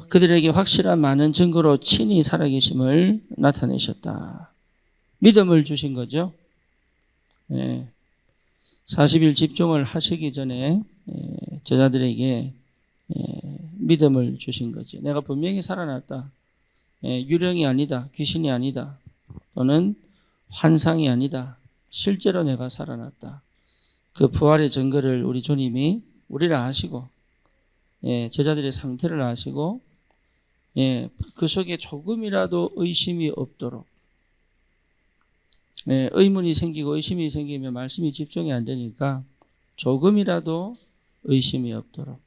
그들에게 확실한 많은 증거로 친히 살아계심을 나타내셨다. 믿음을 주신 거죠. 40일 집중을 하시기 전에 제자들에게 믿음을 주신 거죠. 내가 분명히 살아났다. 유령이 아니다. 귀신이 아니다. 또는 환상이 아니다. 실제로 내가 살아났다. 그 부활의 증거를 우리 주님이 우리를 아시고 제자들의 상태를 아시고 그 속에 조금이라도 의심이 없도록 의문이 생기고 의심이 생기면 말씀이 집중이 안 되니까 조금이라도 의심이 없도록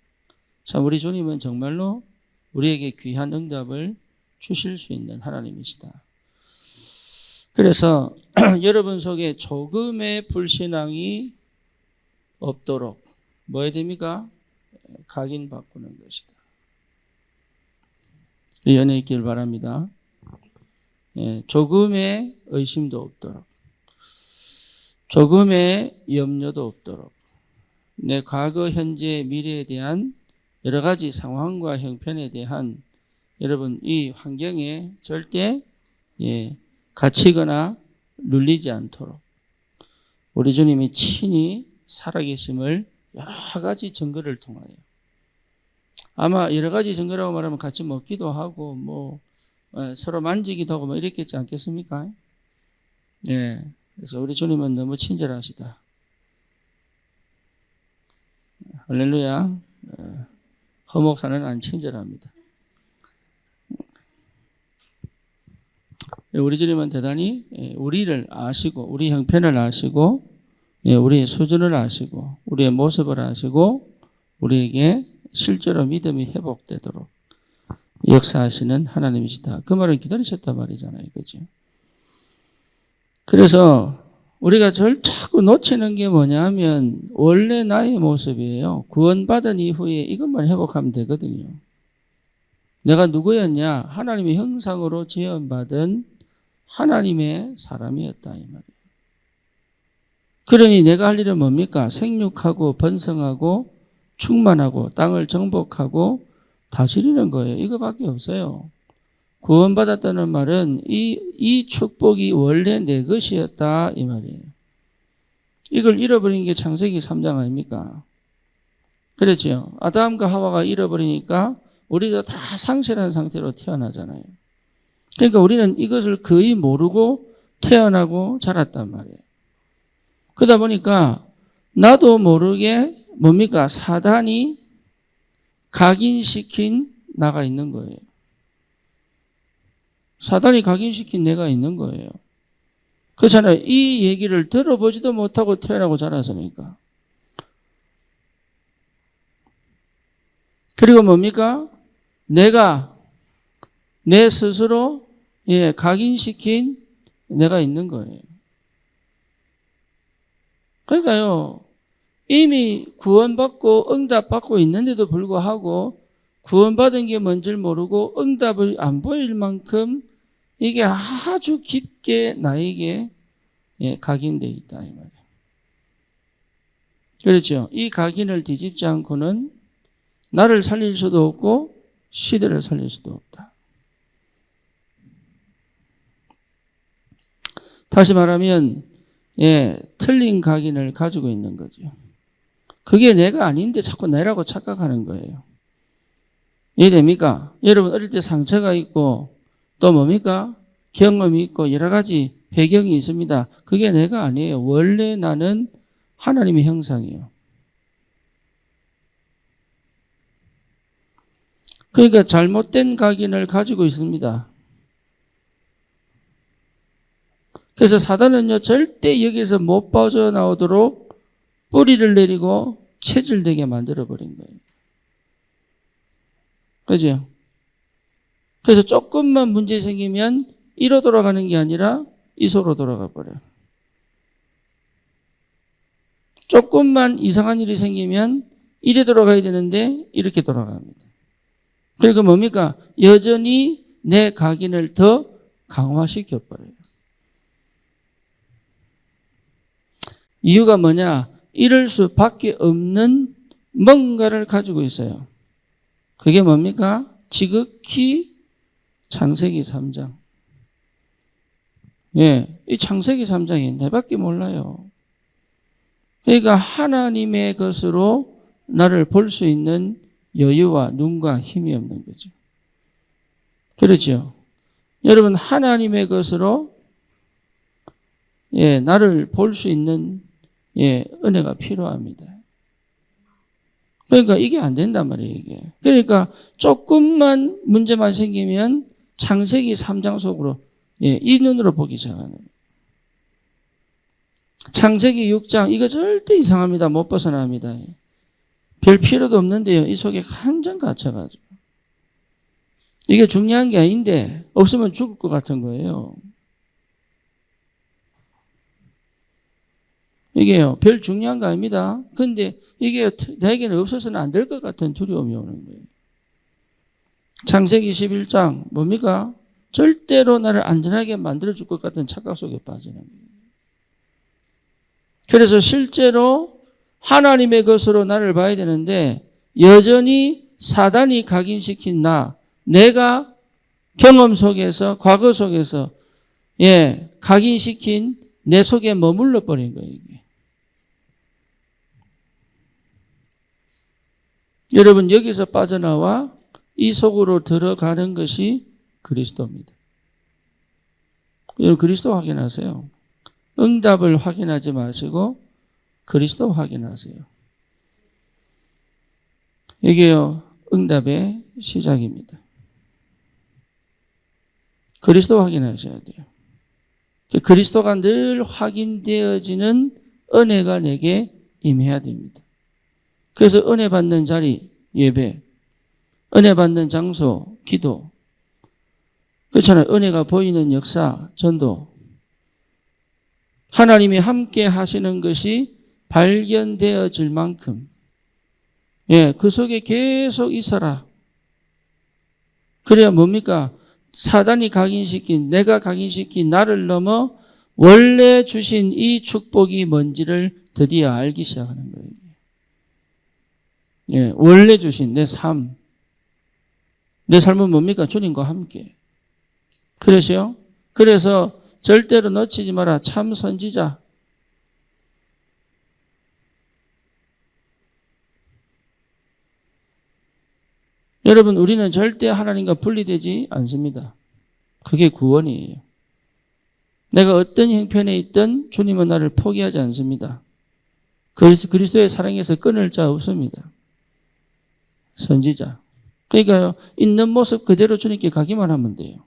참 우리 주님은 정말로 우리에게 귀한 응답을 주실 수 있는 하나님이시다. 그래서 여러분 속에 조금의 불신앙이 없도록 뭐 해야 됩니까? 각인바꾸는 것이다. 연애 있길 바랍니다. 조금의 의심도 없도록 조금의 염려도 없도록 내 과거, 현재, 미래에 대한 여러 가지 상황과 형편에 대한 여러분 이 환경에 절대 갇히거나 눌리지 않도록 우리 주님이 친히 살아계심을 여러 가지 증거를 통하여 아마 여러 가지 증거라고 말하면 같이 먹기도 하고 뭐 서로 만지기도 하고 뭐 이랬겠지 않겠습니까? 그래서 우리 주님은 너무 친절하시다. 할렐루야. 허목사는 안 친절합니다. 우리 주님은 대단히 우리를 아시고 우리 형편을 아시고 우리의 수준을 아시고 우리의 모습을 아시고 우리에게 실제로 믿음이 회복되도록 역사하시는 하나님이시다. 그 말을 기다리셨단 말이잖아요. 그죠? 그래서 우리가 자꾸 놓치는 게 뭐냐면 원래 나의 모습이에요. 구원받은 이후에 이것만 회복하면 되거든요. 내가 누구였냐? 하나님의 형상으로 지음받은 하나님의 사람이었다 이 말이에요. 그러니 내가 할 일은 뭡니까? 생육하고 번성하고 충만하고 땅을 정복하고 다스리는 거예요. 이거밖에 없어요. 구원받았다는 말은 이 축복이 원래 내 것이었다 이 말이에요. 이걸 잃어버린 게 창세기 3장 아닙니까? 그렇죠. 아담과 하와가 잃어버리니까 우리도 다 상실한 상태로 태어나잖아요. 그러니까 우리는 이것을 거의 모르고 태어나고 자랐단 말이에요. 그러다 보니까 나도 모르게 뭡니까? 사단이 각인시킨 나가 있는 거예요. 사단이 각인시킨 내가 있는 거예요. 그렇잖아요. 이 얘기를 들어보지도 못하고 태어나고 자랐으니까. 그리고 뭡니까? 내가 내 스스로 각인시킨 내가 있는 거예요. 그러니까요. 이미 구원받고 응답받고 있는데도 불구하고 구원받은 게 뭔지를 모르고 응답을 안 보일 만큼 이게 아주 깊게 나에게 각인되어 있다 이 말이에요. 그렇죠. 이 각인을 뒤집지 않고는 나를 살릴 수도 없고 시대를 살릴 수도 없다. 다시 말하면 틀린 각인을 가지고 있는 거죠. 그게 내가 아닌데 자꾸 내라고 착각하는 거예요. 이해됩니까? 여러분 어릴 때 상처가 있고 또 뭡니까? 경험이 있고 여러 가지 배경이 있습니다. 그게 내가 아니에요. 원래 나는 하나님의 형상이에요. 그러니까 잘못된 각인을 가지고 있습니다. 그래서 사단은요 절대 여기서 못 빠져나오도록 뿌리를 내리고 체질되게 만들어버린 거예요. 그죠? 그래서 조금만 문제 생기면 이로 돌아가는 게 아니라 이소로 돌아가 버려요. 조금만 이상한 일이 생기면 이래 돌아가야 되는데 이렇게 돌아갑니다. 그러니까 뭡니까? 여전히 내 각인을 더 강화시켜 버려요. 이유가 뭐냐? 이럴 수밖에 없는 뭔가를 가지고 있어요. 그게 뭡니까? 지극히 창세기 3장. 예, 이 창세기 3장이 내밖에 몰라요. 그러니까 하나님의 것으로 나를 볼 수 있는 여유와 눈과 힘이 없는 거죠. 그렇죠? 여러분, 하나님의 것으로 나를 볼 수 있는 은혜가 필요합니다. 그러니까 이게 안 된단 말이에요, 이게. 그러니까 조금만 문제만 생기면 창세기 3장 속으로 이 눈으로 보기 시작하는 거예요. 창세기 6장 이거 절대 이상합니다. 못 벗어납니다. 별 필요도 없는데요. 이 속에 완전 갇혀가지고. 이게 중요한 게 아닌데 없으면 죽을 것 같은 거예요. 이게요. 별 중요한 거 아닙니다. 근데 이게 나에게는 없어서는 안 될 것 같은 두려움이 오는 거예요. 창세기 11장 뭡니까? 절대로 나를 안전하게 만들어줄 것 같은 착각 속에 빠지는 거예요. 그래서 실제로 하나님의 것으로 나를 봐야 되는데 여전히 사단이 각인시킨 내가 경험 속에서 과거 속에서 각인시킨 내 속에 머물러 버린 거예요. 이게. 여러분 여기서 빠져나와 이 속으로 들어가는 것이 그리스도입니다. 여러분 그리스도 확인하세요. 응답을 확인하지 마시고 그리스도 확인하세요. 이게요, 응답의 시작입니다. 그리스도 확인하셔야 돼요. 그리스도가 늘 확인되어지는 은혜가 내게 임해야 됩니다. 그래서 은혜 받는 자리, 예배, 은혜 받는 장소, 기도, 그렇잖아요. 은혜가 보이는 역사, 전도, 하나님이 함께 하시는 것이 발견되어질 만큼 그 속에 계속 있어라. 그래야 뭡니까? 사단이 각인시킨, 내가 각인시킨 나를 넘어 원래 주신 이 축복이 뭔지를 드디어 알기 시작하는 거예요. 원래 주신 내 삶. 내 삶은 뭡니까? 주님과 함께. 그래서요? 그래서 절대로 놓치지 마라. 참 선지자. 여러분, 우리는 절대 하나님과 분리되지 않습니다. 그게 구원이에요. 내가 어떤 형편에 있든 주님은 나를 포기하지 않습니다. 그리스도의 사랑에서 끊을 자 없습니다. 선지자. 그러니까요, 있는 모습 그대로 주님께 가기만 하면 돼요.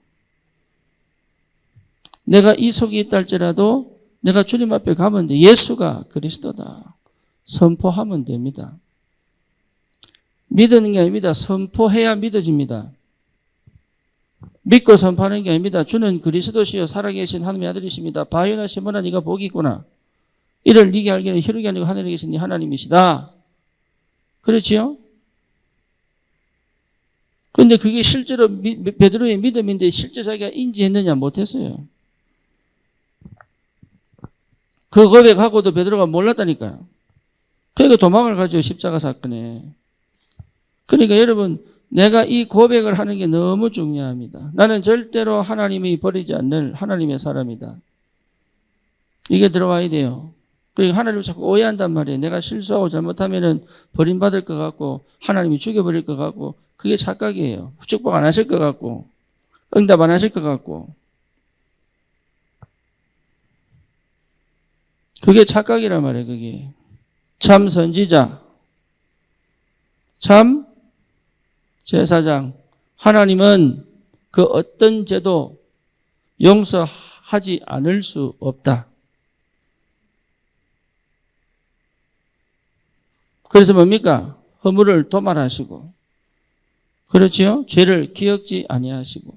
내가 이 속에 있다 할지라도 내가 주님 앞에 가면 돼. 예수가 그리스도다. 선포하면 됩니다. 믿는 게 아닙니다. 선포해야 믿어집니다. 믿고 선포하는 게 아닙니다. 주는 그리스도시여 살아계신 하나님의 아들이십니다. 바요나 시몬아 네가 복이 있구나. 이를 네게 알기는 혈육이 아니고 하늘에 계신 네 하나님이시다. 그렇지요? 그런데 그게 실제로 베드로의 믿음인데 실제 자기가 인지했느냐? 못했어요. 그 고백하고도 베드로가 몰랐다니까요. 그러니까 도망을 가죠. 십자가 사건에. 그러니까 여러분, 내가 이 고백을 하는 게 너무 중요합니다. 나는 절대로 하나님이 버리지 않는 하나님의 사람이다. 이게 들어와야 돼요. 그러니까 하나님을 자꾸 오해한단 말이에요. 내가 실수하고 잘못하면은 버림받을 것 같고 하나님이 죽여버릴 것 같고 그게 착각이에요. 축복 안 하실 것 같고 응답 안 하실 것 같고 그게 착각이란 말이에요. 그게 참 선지자, 참 제사장. 하나님은 그 어떤 죄도 용서하지 않을 수 없다. 그래서 뭡니까? 허물을 도말하시고, 그렇지요? 죄를 기억지 아니하시고,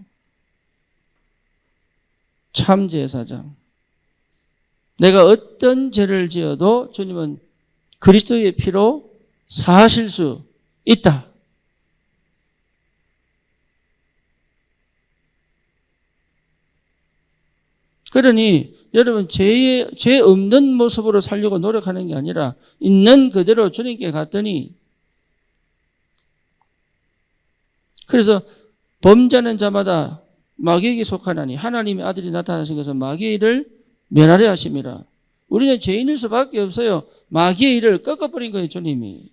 참 제사장. 내가 어떤 죄를 지어도 주님은 그리스도의 피로 사하실 수 있다. 그러니 여러분 죄 없는 모습으로 살려고 노력하는 게 아니라 있는 그대로 주님께 갔더니 그래서 범죄하는 자마다 마귀에게 속하나니 하나님의 아들이 나타나신 것은 마귀의 일을 멸하려 하심이라. 우리는 죄인일 수밖에 없어요. 마귀의 일을 꺾어버린 거예요, 주님이.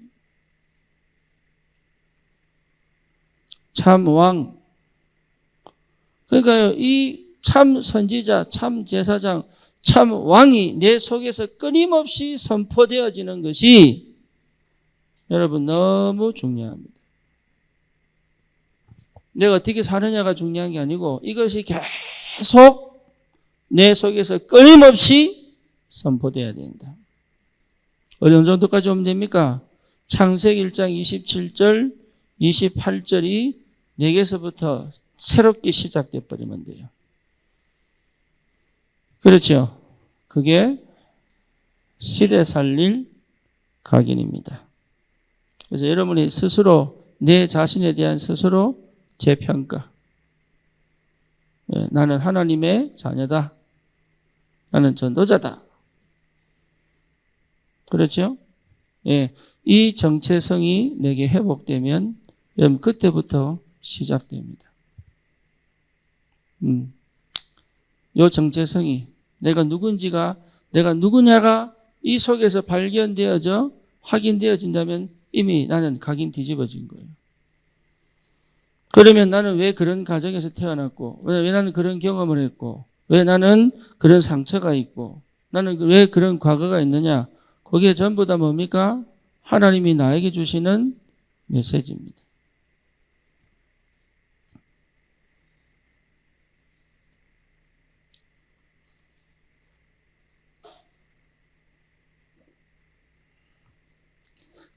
참 왕. 그러니까요, 이 참 선지자, 참 제사장, 참 왕이 내 속에서 끊임없이 선포되어지는 것이 여러분 너무 중요합니다. 내가 어떻게 사느냐가 중요한 게 아니고 이것이 계속 내 속에서 끊임없이 선포되어야 된다. 어느 정도까지 오면 됩니까? 창세기 1장 27절, 28절이 내게서부터 새롭게 시작돼 버리면 돼요. 그렇죠. 그게 시대 살릴 각인입니다. 그래서 여러분이 스스로 내 자신에 대한 스스로 재평가. 나는 하나님의 자녀다. 나는 전도자다. 그렇죠? 예, 이 정체성이 내게 회복되면 여러분 그때부터 시작됩니다. 요 정체성이 내가 누구냐가 이 속에서 발견되어져 확인되어진다면 이미 나는 각인 뒤집어진 거예요. 그러면 나는 왜 그런 가정에서 태어났고, 왜 나는 그런 경험을 했고, 왜 나는 그런 상처가 있고, 나는 왜 그런 과거가 있느냐? 그게 전부 다 뭡니까? 하나님이 나에게 주시는 메시지입니다.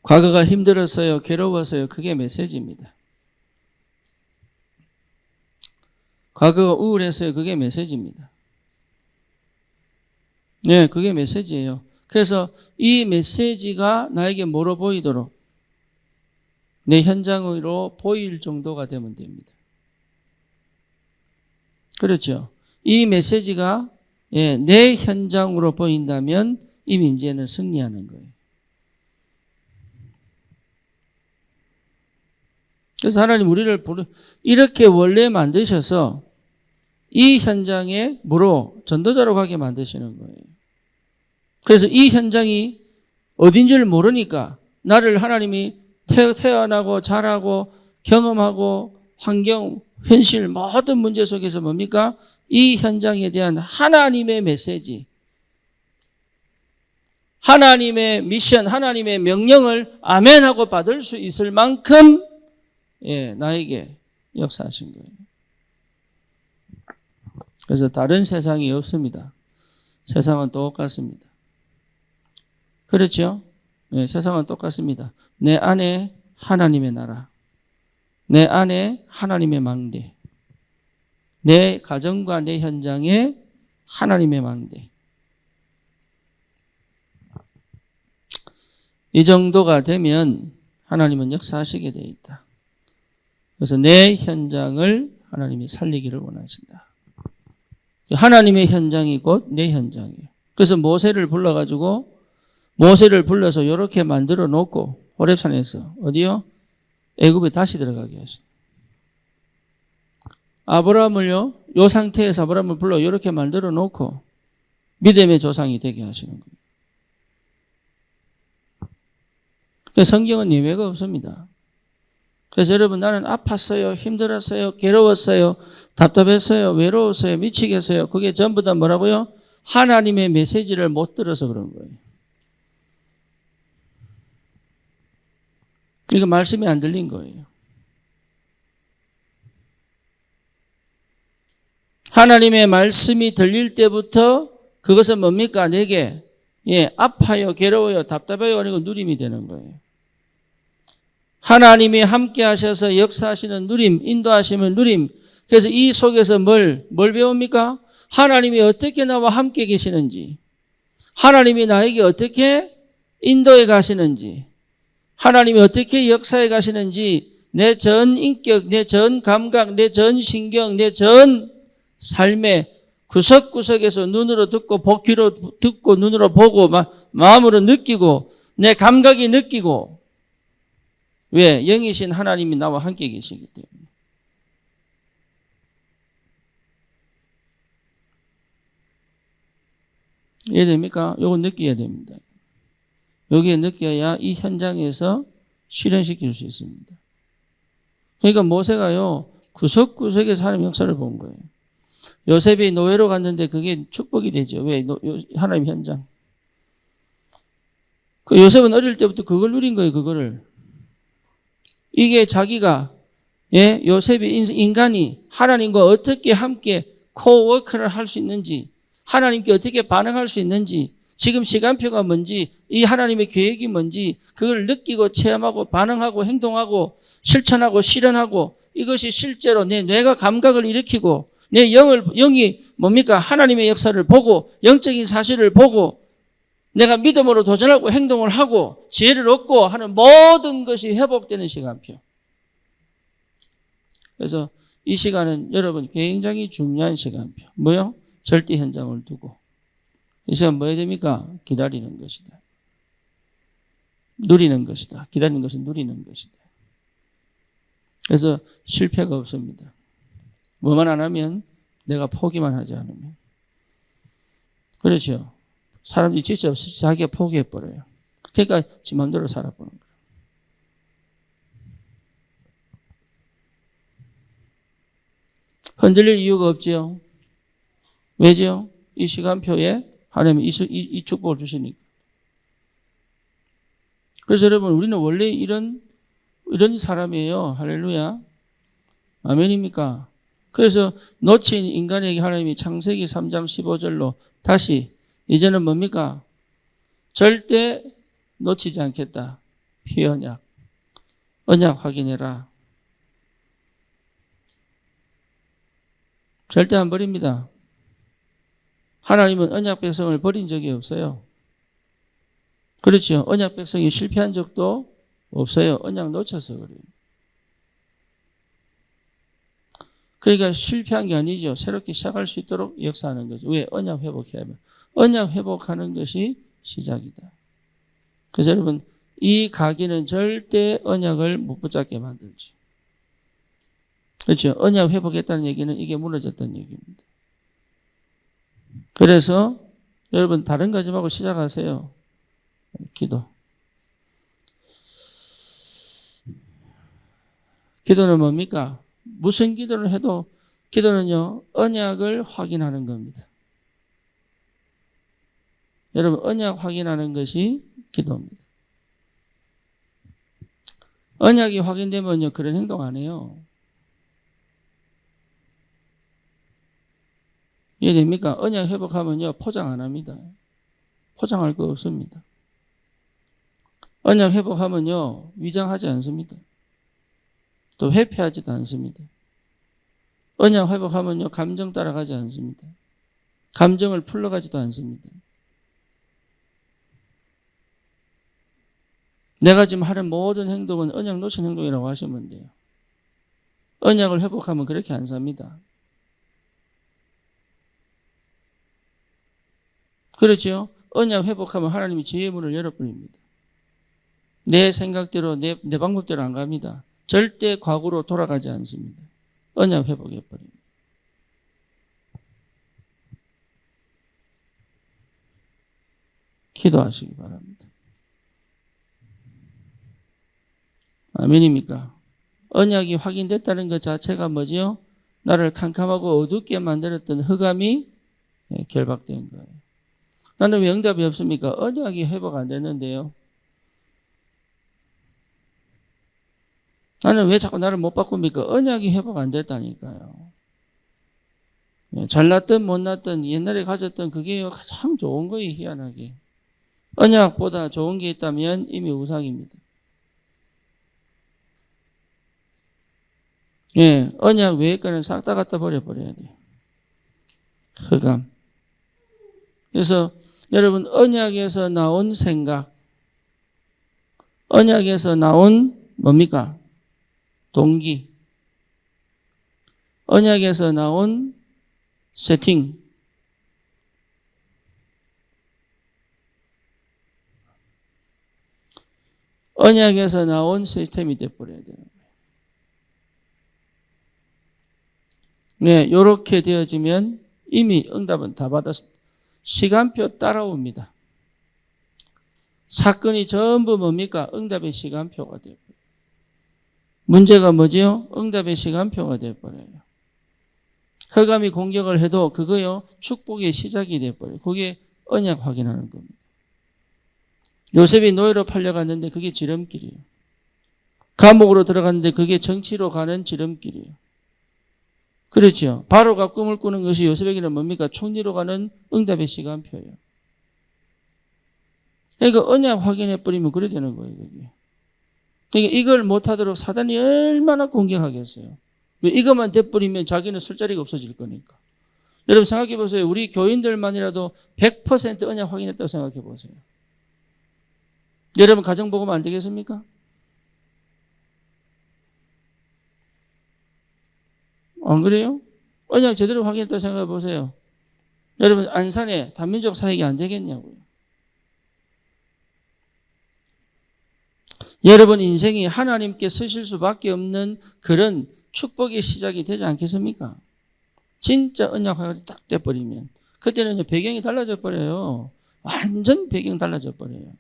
과거가 힘들었어요, 괴로웠어요. 그게 메시지입니다. 과거가 우울했어요. 그게 메시지입니다. 네, 그게 메시지예요. 그래서 이 메시지가 나에게 뭐로 보이도록 내 현장으로 보일 정도가 되면 됩니다. 그렇죠. 이 메시지가 내 현장으로 보인다면 이미 이제는 승리하는 거예요. 그래서 하나님 우리를 이렇게 원래 만드셔서 이 현장에 뭐로 전도자로 가게 만드시는 거예요. 그래서 이 현장이 어딘지를 모르니까 나를 하나님이 태어나고 자라고 경험하고 환경, 현실 모든 문제 속에서 뭡니까? 이 현장에 대한 하나님의 메시지, 하나님의 미션, 하나님의 명령을 아멘하고 받을 수 있을 만큼 나에게 역사하신 거예요. 그래서 다른 세상이 없습니다. 세상은 똑같습니다. 그렇죠? 세상은 똑같습니다. 내 안에 하나님의 나라, 내 안에 하나님의 망대, 내 가정과 내 현장에 하나님의 망대. 이 정도가 되면 하나님은 역사하시게 되어 있다. 그래서 내 현장을 하나님이 살리기를 원하신다. 하나님의 현장이 곧 내 현장이에요. 그래서 모세를 불러서 이렇게 만들어 놓고 호렙산에서 어디요? 애굽에 다시 들어가게 하셔요. 아브라함을요, 이 상태에서 아브라함을 불러 이렇게 만들어 놓고 믿음의 조상이 되게 하시는 거예요. 그래서 성경은 예외가 없습니다. 그래서 여러분 나는 아팠어요, 힘들었어요, 괴로웠어요, 답답했어요, 외로웠어요, 미치겠어요. 그게 전부 다 뭐라고요? 하나님의 메시지를 못 들어서 그런 거예요. 이거 말씀이 안 들린 거예요. 하나님의 말씀이 들릴 때부터 그것은 뭡니까? 내게 아파요, 괴로워요, 답답해요 아니고 누림이 되는 거예요. 하나님이 함께 하셔서 역사하시는 누림, 인도하시는 누림. 그래서 이 속에서 뭘 배웁니까? 하나님이 어떻게 나와 함께 계시는지, 하나님이 나에게 어떻게 인도해 가시는지, 하나님이 어떻게 역사해 가시는지 내 전 인격, 내 전 감각, 내 전 신경, 내 전 삶의 구석구석에서 눈으로 듣고 귀로 듣고 눈으로 보고 마음으로 느끼고 내 감각이 느끼고. 왜? 영이신 하나님이 나와 함께 계시기 때문에. 이해됩니까? 요거 느껴야 됩니다. 여기에 느껴야 이 현장에서 실현시킬 수 있습니다. 그러니까 모세가요, 구석구석에 하나님 역사를 본 거예요. 요셉이 노예로 갔는데 그게 축복이 되죠. 왜? 하나님 현장. 그 요셉은 어릴 때부터 그걸 누린 거예요, 그거를. 이게 자기가, 예, 요셉이 인간이 하나님과 어떻게 함께 코워크를 할 수 있는지, 하나님께 어떻게 반응할 수 있는지, 지금 시간표가 뭔지, 이 하나님의 계획이 뭔지, 그걸 느끼고 체험하고 반응하고 행동하고 실천하고 실현하고 이것이 실제로 내 뇌가 감각을 일으키고 내 영이 뭡니까? 하나님의 역사를 보고 영적인 사실을 보고 내가 믿음으로 도전하고 행동을 하고 지혜를 얻고 하는 모든 것이 회복되는 시간표. 그래서 이 시간은 여러분 굉장히 중요한 시간표. 뭐요? 절대 현장을 두고. 이 시간 뭐 해야 됩니까? 기다리는 것이다. 누리는 것이다. 기다리는 것은 누리는 것이다. 그래서 실패가 없습니다. 뭐만 안 하면 내가 포기만 하지 않으면. 그렇죠. 사람들이 진짜 자기가 포기해버려요. 그러니까 지 맘대로 살아보는 거예요. 흔들릴 이유가 없지요. 왜죠? 이 시간표에 하나님이 이 축복을 주시니까. 그래서 여러분 우리는 원래 이런 사람이에요. 할렐루야. 아멘입니까? 그래서 놓친 인간에게 하나님이 창세기 3장 15절로 다시 이제는 뭡니까? 절대 놓치지 않겠다. 피언약. 언약 확인해라. 절대 안 버립니다. 하나님은 언약 백성을 버린 적이 없어요. 그렇죠. 언약 백성이 실패한 적도 없어요. 언약 놓쳐서 그래요. 그러니까 실패한 게 아니죠. 새롭게 시작할 수 있도록 역사하는 거죠. 왜? 언약 회복해야 하면. 언약 회복하는 것이 시작이다. 그래서 여러분 이 가기는 절대 언약을 못 붙잡게 만들죠. 그렇죠. 언약 회복했다는 얘기는 이게 무너졌다는 얘기입니다. 그래서 여러분 다른 거 하지 말고 시작하세요. 기도. 기도는 뭡니까? 무슨 기도를 해도 기도는요, 언약을 확인하는 겁니다. 여러분, 언약 확인하는 것이 기도입니다. 언약이 확인되면요, 그런 행동 안 해요. 이해됩니까? 언약 회복하면요, 포장 안 합니다. 포장할 거 없습니다. 언약 회복하면요, 위장하지 않습니다. 또 회피하지도 않습니다. 언약 회복하면요, 감정 따라가지 않습니다. 감정을 풀러가지도 않습니다. 내가 지금 하는 모든 행동은 언약 놓친 행동이라고 하시면 돼요. 언약을 회복하면 그렇게 안 삽니다. 그렇죠? 언약 회복하면 하나님이 지혜의 문을 열어버립니다. 내 생각대로, 내 방법대로 안 갑니다. 절대 과거로 돌아가지 않습니다. 언약 회복해버립니다. 기도하시기 바랍니다. 아멘입니까? 언약이 확인됐다는 것 자체가 뭐지요? 나를 캄캄하고 어둡게 만들었던 흑암이 결박된 거예요. 나는 왜 응답이 없습니까? 언약이 회복 안 되는데요. 나는 왜 자꾸 나를 못 바꿉니까? 언약이 회복 안 됐다니까요. 잘났든 못났든 옛날에 가졌던 그게 가장 좋은 거예요, 희한하게. 언약보다 좋은 게 있다면 이미 우상입니다. 예, 언약 외의 거는 싹 다 갖다 버려야 돼요. 흑암. 그래서 여러분 언약에서 나온 생각, 언약에서 나온 뭡니까? 동기, 언약에서 나온 세팅, 언약에서 나온 시스템이 되어버려야 되는 거예요. 네, 이렇게 되어지면 이미 응답은 다 받았습니다. 시간표 따라옵니다. 사건이 전부 뭡니까? 응답의 시간표가 되어버려요. 문제가 뭐지요? 응답의 시간표가 되어버려요. 흑암이 공격을 해도 그거요, 축복의 시작이 되어버려요. 그게 언약 확인하는 겁니다. 요셉이 노예로 팔려갔는데 그게 지름길이에요. 감옥으로 들어갔는데 그게 정치로 가는 지름길이에요. 그렇죠. 바로가 꿈을 꾸는 것이 요셉에게는 뭡니까? 총리로 가는 응답의 시간표예요. 그러니까 언약 확인해버리면 그래 되는 거예요. 그게. 그러니까 이걸 못하도록 사단이 얼마나 공격하겠어요. 왜 이것만 돼버리면 자기는 쓸 자리가 없어질 거니까. 여러분 생각해 보세요. 우리 교인들만이라도 100% 언약 확인했다고 생각해 보세요. 여러분 가정 복음 안 되겠습니까? 안 그래요? 언약 제대로 확인했다고 생각해 보세요. 여러분 안산에 단민족 사역이 안 되겠냐고요. 여러분 인생이 하나님께 쓰실 수밖에 없는 그런 축복의 시작이 되지 않겠습니까? 진짜 언약 확인이 딱 돼버리면 그때는 배경이 달라져 버려요. 완전 배경 달라져 버려요.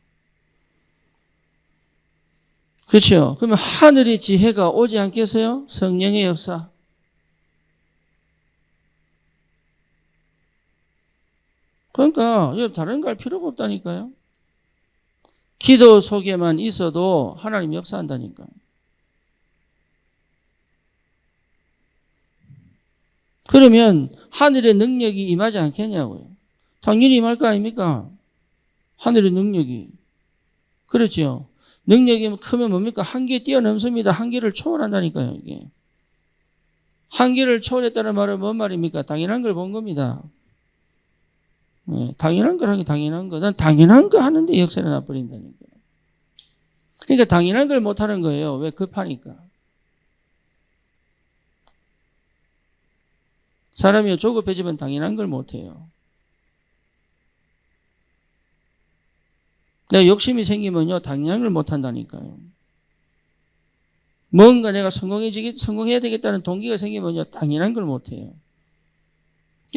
그렇죠? 그러면 하늘의 지혜가 오지 않겠어요? 성령의 역사. 그러니까 다른 거 할 필요가 없다니까요. 기도 속에만 있어도 하나님 역사한다니까요. 그러면 하늘의 능력이 임하지 않겠냐고요. 당연히 임할 거 아닙니까? 하늘의 능력이. 그렇죠. 능력이 크면 뭡니까? 한계 뛰어넘습니다. 한계를 초월한다니까요. 이게. 한계를 초월했다는 말은 뭔 말입니까? 당연한 걸 본 겁니다. 네, 당연한 걸 하기 당연한 거. 난 당연한 거 하는데 역사를 나버린다니까요. 그러니까 당연한 걸 못하는 거예요. 왜? 급하니까. 사람이 조급해지면 당연한 걸 못해요. 내가 욕심이 생기면요, 당연한 걸 못한다니까요. 뭔가 내가 성공해야 되겠다는 동기가 생기면요, 당연한 걸 못해요.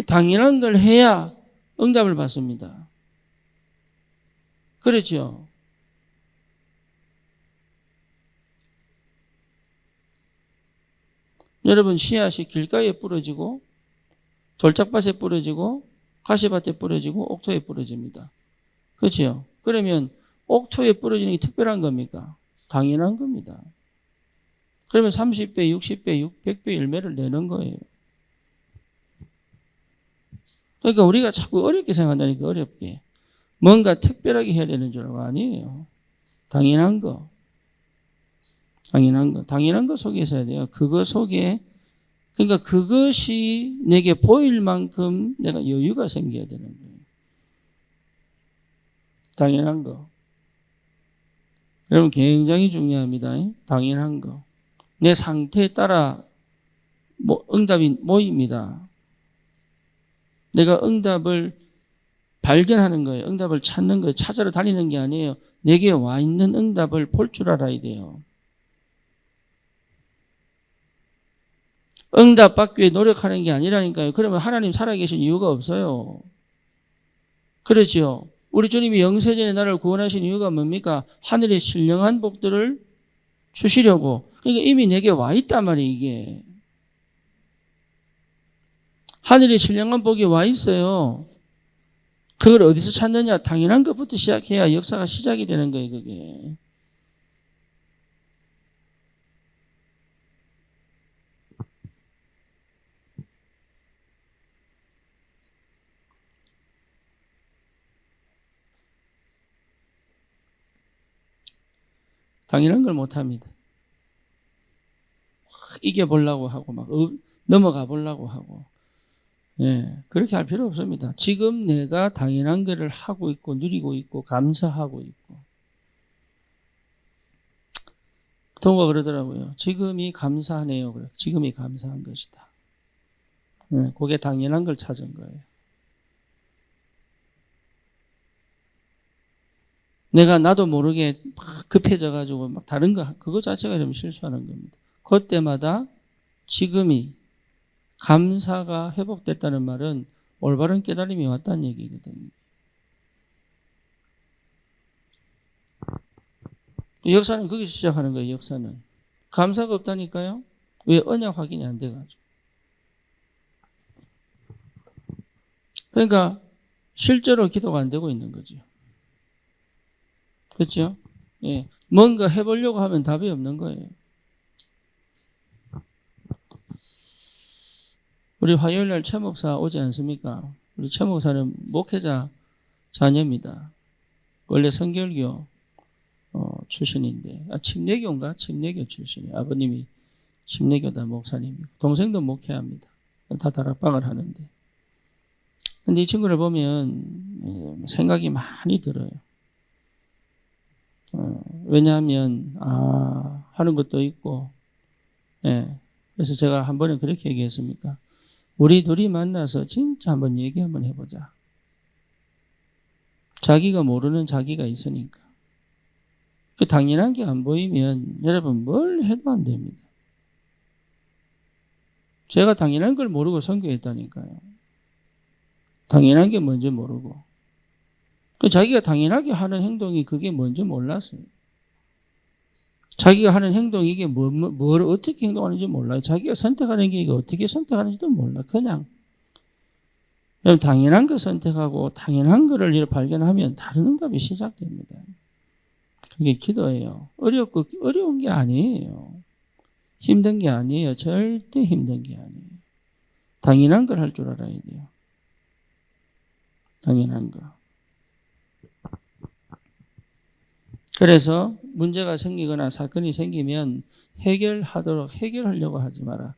당연한 걸 해야 응답을 받습니다. 그렇죠? 여러분 씨앗이 길가에 부러지고 돌짝밭에 부러지고 가시밭에 부러지고 옥토에 부러집니다. 그렇죠? 그러면 옥토에 부러지는 게 특별한 겁니까? 당연한 겁니다. 그러면 30배, 60배, 100배 열매를 내는 거예요. 그러니까 우리가 자꾸 어렵게 생각한다니까, 어렵게. 뭔가 특별하게 해야 되는 줄 알고 아니에요. 당연한 거. 당연한 거. 당연한 거 속에 있어야 돼요. 그거 속에, 그러니까 그것이 내게 보일 만큼 내가 여유가 생겨야 되는 거예요. 당연한 거. 여러분 굉장히 중요합니다. 당연한 거. 내 상태에 따라 응답이 모입니다. 내가 응답을 발견하는 거예요. 응답을 찾는 거예요. 찾으러 다니는 게 아니에요. 내게 와 있는 응답을 볼 줄 알아야 돼요. 응답 받기 위해 노력하는 게 아니라니까요. 그러면 하나님 살아계신 이유가 없어요. 그렇죠. 우리 주님이 영세전에 나를 구원하신 이유가 뭡니까? 하늘의 신령한 복들을 주시려고. 그러니까 이미 내게 와 있단 말이에요, 이게. 하늘의 신령한 복이 와 있어요. 그걸 어디서 찾느냐? 당연한 것부터 시작해야 역사가 시작이 되는 거예요, 그게. 당연한 걸 못합니다. 이겨보려고 하고 막 넘어가 보려고 하고. 예, 그렇게 할 필요 없습니다. 지금 내가 당연한 것을 하고 있고 누리고 있고 감사하고 있고. 동호가 그러더라고요. 지금이 감사하네요. 그래. 지금이 감사한 것이다. 예, 그게 당연한 걸 찾은 거예요. 내가 나도 모르게 막 급해져가지고 막 다른 거, 그거 자체가 좀 실수하는 겁니다. 그때마다 지금이 감사가 회복됐다는 말은 올바른 깨달음이 왔다는 얘기거든요. 역사는 거기서 시작하는 거예요. 역사는. 감사가 없다니까요. 왜? 언약 확인이 안 돼가지고. 그러니까 실제로 기도가 안 되고 있는 거죠. 그렇죠? 예. 뭔가 해보려고 하면 답이 없는 거예요. 우리 화요일날 최 목사 오지 않습니까? 우리 최 목사는 목회자 자녀입니다. 원래 성결교 출신인데, 침례교인가? 침례교 출신이에요. 아버님이 침례교다 목사님이고, 동생도 목회합니다. 다 다락방을 하는데. 근데 이 친구를 보면 생각이 많이 들어요. 왜냐하면 하는 것도 있고, 예. 그래서 제가 한 번은 그렇게 얘기했습니까? 우리 둘이 만나서 진짜 한번 얘기 한번 해보자. 자기가 모르는 자기가 있으니까. 그 당연한 게 안 보이면 여러분 뭘 해도 안 됩니다. 제가 당연한 걸 모르고 선교했다니까요. 당연한 게 뭔지 모르고. 자기가 당연하게 하는 행동이 그게 뭔지 몰랐어요. 자기가 하는 행동이 이게 뭘 어떻게 행동하는지 몰라요. 자기가 선택하는 게 이게 어떻게 선택하는지도 몰라. 그냥. 당연한 거 선택하고 당연한 거를 발견하면 다른 응답이 시작됩니다. 그게 기도예요. 어려운 게 아니에요. 힘든 게 아니에요. 절대 힘든 게 아니에요. 당연한 걸 할 줄 알아야 돼요. 당연한 거. 그래서 문제가 생기거나 사건이 생기면 해결하려고 하지 마라.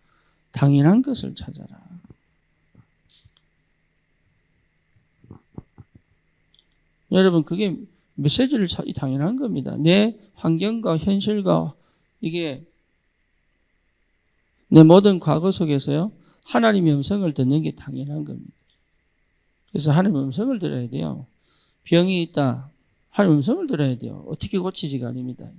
당연한 것을 찾아라. 여러분, 그게 메시지를 당연한 겁니다. 내 환경과 현실과 이게 내 모든 과거 속에서요, 하나님의 음성을 듣는 게 당연한 겁니다. 그래서 하나님의 음성을 들어야 돼요. 병이 있다. 하나님의 음성을 들어야 돼요. 어떻게 고치지가 아닙니다.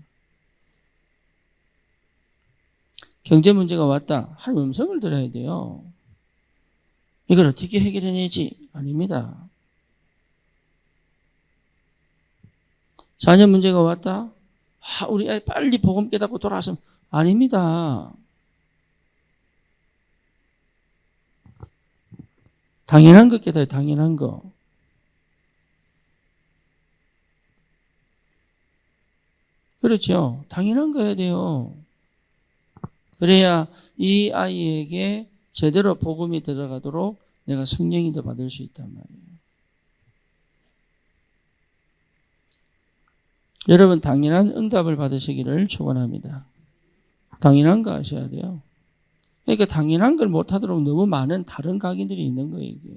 경제 문제가 왔다. 하나님의 음성을 들어야 돼요. 이걸 어떻게 해결해내지? 아닙니다. 자녀 문제가 왔다. 우리 아이 빨리 복음 깨닫고 돌아왔으면 아닙니다. 당연한 거 깨달아요. 당연한 거. 그렇죠. 당연한 거 해야 돼요. 그래야 이 아이에게 제대로 복음이 들어가도록 내가 성령이 더 받을 수 있단 말이에요. 여러분 당연한 응답을 받으시기를 축원합니다. 당연한 거 하셔야 돼요. 그러니까 당연한 걸 못하도록 너무 많은 다른 각인들이 있는 거예요. 이게.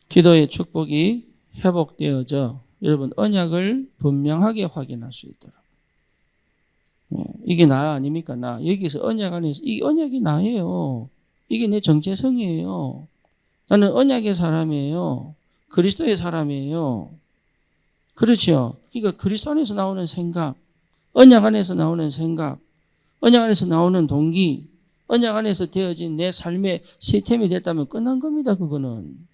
기도의 축복이 회복되어져 여러분 언약을 분명하게 확인할 수 있도록. 이게 나 아닙니까? 나. 여기서 언약 안에서 이 언약이 나예요. 이게 내 정체성이에요. 나는 언약의 사람이에요. 그리스도의 사람이에요. 그렇죠. 그러니까 그리스도 안에서 나오는 생각, 언약 안에서 나오는 생각, 언약 안에서 나오는 동기, 언약 안에서 되어진 내 삶의 시스템이 됐다면 끝난 겁니다. 그거는.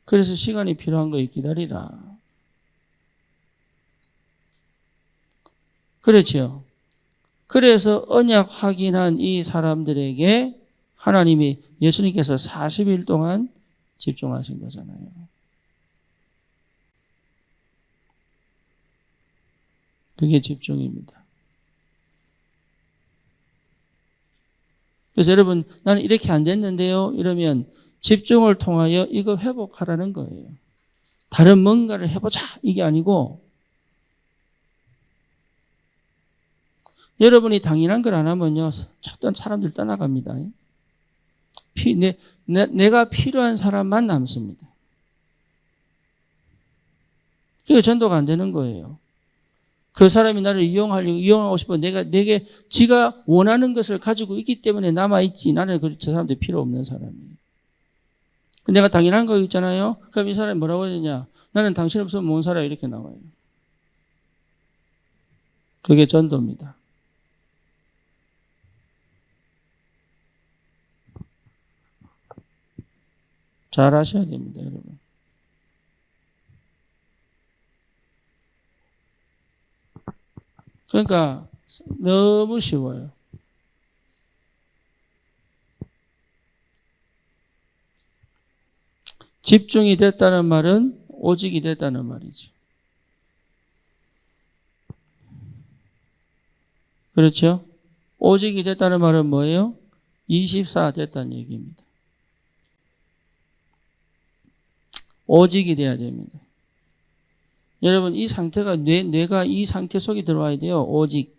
그래서 시간이 필요한 거에 기다리라. 그렇죠. 그래서 언약 확인한 이 사람들에게 하나님이 예수님께서 40일 동안 집중하신 거잖아요. 그게 집중입니다. 그래서 여러분 나는 이렇게 안 됐는데요. 이러면 집중을 통하여 이거 회복하라는 거예요. 다른 뭔가를 해보자 이게 아니고 여러분이 당연한 걸 안 하면요. 어떤 사람들 떠나갑니다. 내가 필요한 사람만 남습니다. 그게 전도가 안 되는 거예요. 그 사람이 나를 이용하고 싶어. 내게 지가 원하는 것을 가지고 있기 때문에 남아있지. 나는 저 사람들 필요 없는 사람이에요. 내가 당연한 거 있잖아요. 그럼 이 사람이 뭐라고 하느냐. 나는 당신 없으면 못 살아. 이렇게 나와요. 그게 전도입니다. 잘 아셔야 됩니다, 여러분. 그러니까 너무 쉬워요. 집중이 됐다는 말은 오직이 됐다는 말이죠. 그렇죠? 오직이 됐다는 말은 뭐예요? 24 됐다는 얘기입니다. 오직이 돼야 됩니다. 여러분, 이 상태가 뇌가 이 상태 속에 들어와야 돼요. 오직.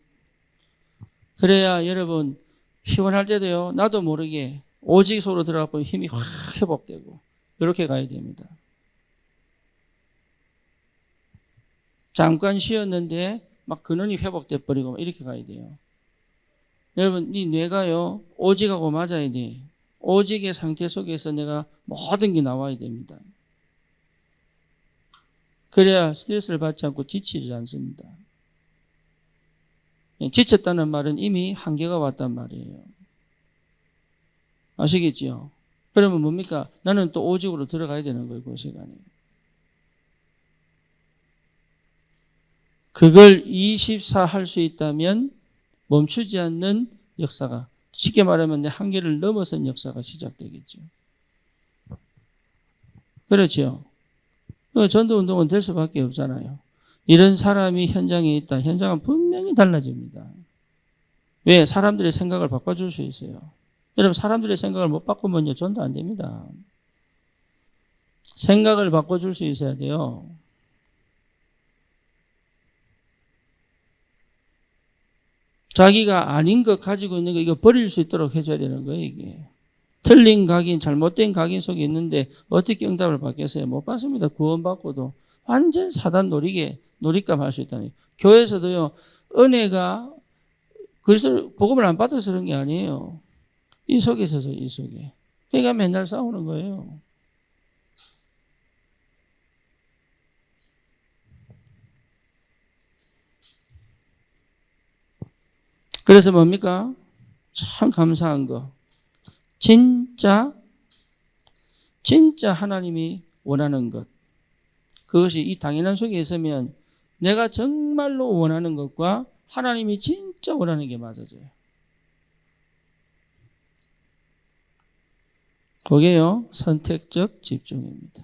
그래야 여러분 피곤할 때도요. 나도 모르게 오직 속으로 들어가 보면 힘이 확 회복되고 이렇게 가야 됩니다. 잠깐 쉬었는데 막 근원이 회복돼 버리고 이렇게 가야 돼요. 여러분, 이 뇌가요. 오직하고 맞아야 돼. 오직의 상태 속에서 내가 모든 게 나와야 됩니다. 그래야 스트레스를 받지 않고 지치지 않습니다. 지쳤다는 말은 이미 한계가 왔단 말이에요. 아시겠지요? 그러면 뭡니까? 나는 또 오직으로 들어가야 되는 거예요, 그 시간에. 그걸 24 할 수 있다면 멈추지 않는 역사가, 쉽게 말하면 내 한계를 넘어선 역사가 시작되겠죠. 그렇죠? 전도운동은 될 수밖에 없잖아요. 이런 사람이 현장에 있다. 현장은 분명히 달라집니다. 왜? 사람들의 생각을 바꿔줄 수 있어요. 여러분, 사람들의 생각을 못 바꾸면요, 전도 안 됩니다. 생각을 바꿔줄 수 있어야 돼요. 자기가 아닌 것 가지고 있는 거 이거 버릴 수 있도록 해줘야 되는 거예요, 이게. 틀린 각인, 잘못된 각인 속에 있는데 어떻게 응답을 받겠어요? 못 받습니다. 구원받고도. 완전 사단 놀잇감 할 수 있다니. 교회에서도요, 은혜가 그래서 복음을 안 받아서 그런 게 아니에요. 이 속에 있어서 이 속에. 그러니까 맨날 싸우는 거예요. 그래서 뭡니까? 참 감사한 거. 진짜 하나님이 원하는 것. 그것이 이 당연한 속에 있으면 내가 정말로 원하는 것과 하나님이 진짜 원하는 게 맞아져요. 그게요, 선택적 집중입니다.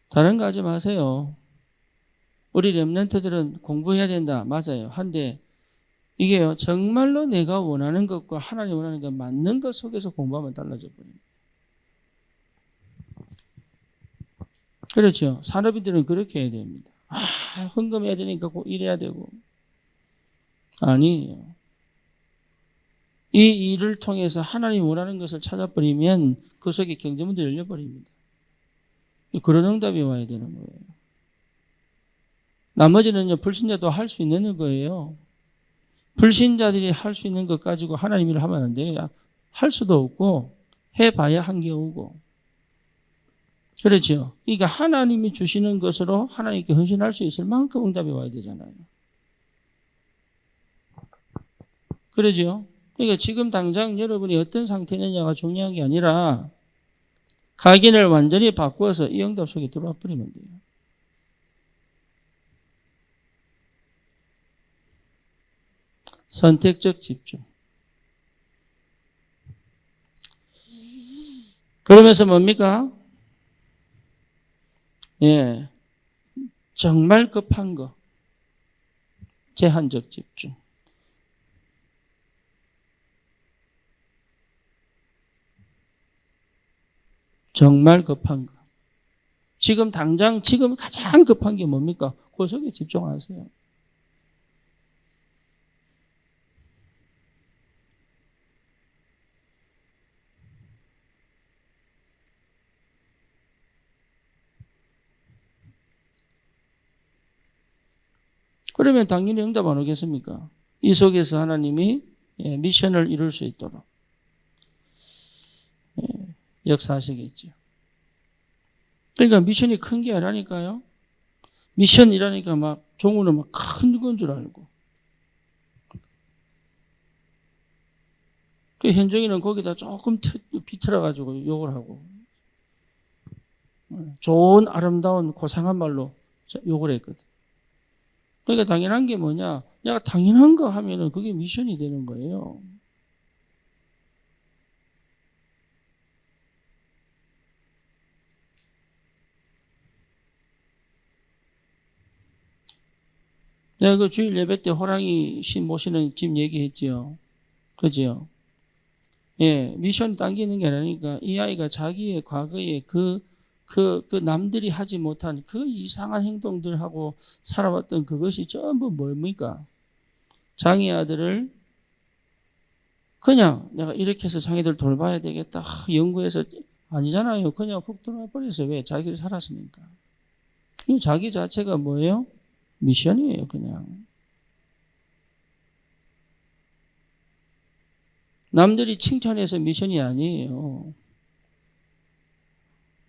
다른 거 하지 마세요. 우리 렘넌트들은 공부해야 된다. 맞아요. 한데 이게요, 정말로 내가 원하는 것과 하나님 원하는 것 맞는 것 속에서 공부하면 달라져 버립니다. 그렇죠. 산업인들은 그렇게 해야 됩니다. 헌금해야 되니까 꼭 이래야 되고. 아니에요. 이 일을 통해서 하나님 원하는 것을 찾아버리면 그 속에 경제문도 열려버립니다. 그런 응답이 와야 되는 거예요. 나머지는요, 불신자도 할 수 있는 거예요. 불신자들이 할 수 있는 것 가지고 하나님 일을 하면 안 돼요. 할 수도 없고 해봐야 한계 오고. 그렇죠. 그러니까 하나님이 주시는 것으로 하나님께 헌신할 수 있을 만큼 응답이 와야 되잖아요. 그러죠. 그러니까 지금 당장 여러분이 어떤 상태느냐가 중요한 게 아니라 각인을 완전히 바꾸어서 이 응답 속에 들어와 버리면 돼요. 선택적 집중. 그러면서 뭡니까? 예, 정말 급한 거. 제한적 집중. 정말 급한 거. 지금 가장 급한 게 뭡니까? 그 속에 집중하세요. 그러면 당연히 응답 안 오겠습니까? 이 속에서 하나님이 미션을 이룰 수 있도록 역사하시겠죠. 그러니까 미션이 큰 게 아니라니까요. 미션이라니까 막 종우는 막 큰 건 줄 알고. 그 현종이는 거기다 조금 비틀어가지고 욕을 하고. 좋은 아름다운 고상한 말로 욕을 했거든. 그러니까 당연한 게 뭐냐? 내가 당연한 거 하면은 그게 미션이 되는 거예요. 내가 그 주일 예배 때 호랑이 신 모시는 집 얘기했지요. 그죠? 예, 미션 당기는 게 아니니까 이 아이가 자기의 과거에 그 남들이 하지 못한 그 이상한 행동들하고 살아왔던 그것이 전부 뭡니까? 장애 아들을 그냥 내가 이렇게 해서 장애들 돌봐야 되겠다. 연구해서 아니잖아요. 그냥 훅 들어와 버렸어요. 왜? 자기를 살았으니까. 자기 자체가 뭐예요? 미션이에요, 그냥. 남들이 칭찬해서 미션이 아니에요.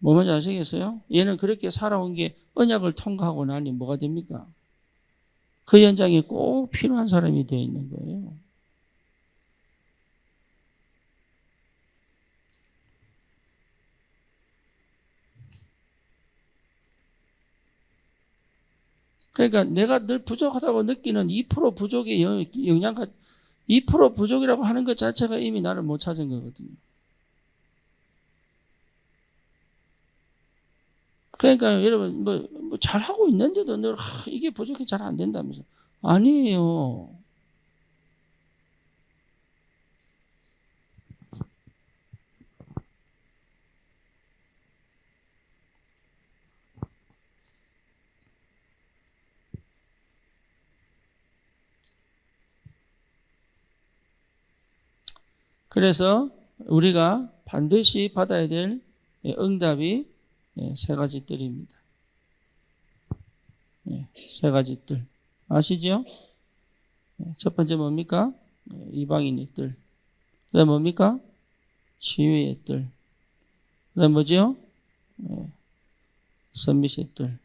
뭐 뭔지 아시겠어요? 얘는 그렇게 살아온 게 언약을 통과하고 나니 뭐가 됩니까? 그 현장에 꼭 필요한 사람이 되어 있는 거예요. 그러니까 내가 늘 부족하다고 느끼는 2% 부족의 영향가 2% 부족이라고 하는 것 자체가 이미 나를 못 찾은 거거든요. 그러니까 여러분 뭐 잘하고 있는데도 늘 이게 부족해 잘 안 된다면서. 아니에요. 그래서 우리가 반드시 받아야 될 응답이 세 가지 뜰입니다. 세 가지 뜰. 아시죠? 첫 번째 뭡니까? 이방인의 뜰. 그 다음 뭡니까? 치유의 뜰. 그 다음 뭐죠? 선밋의 뜰.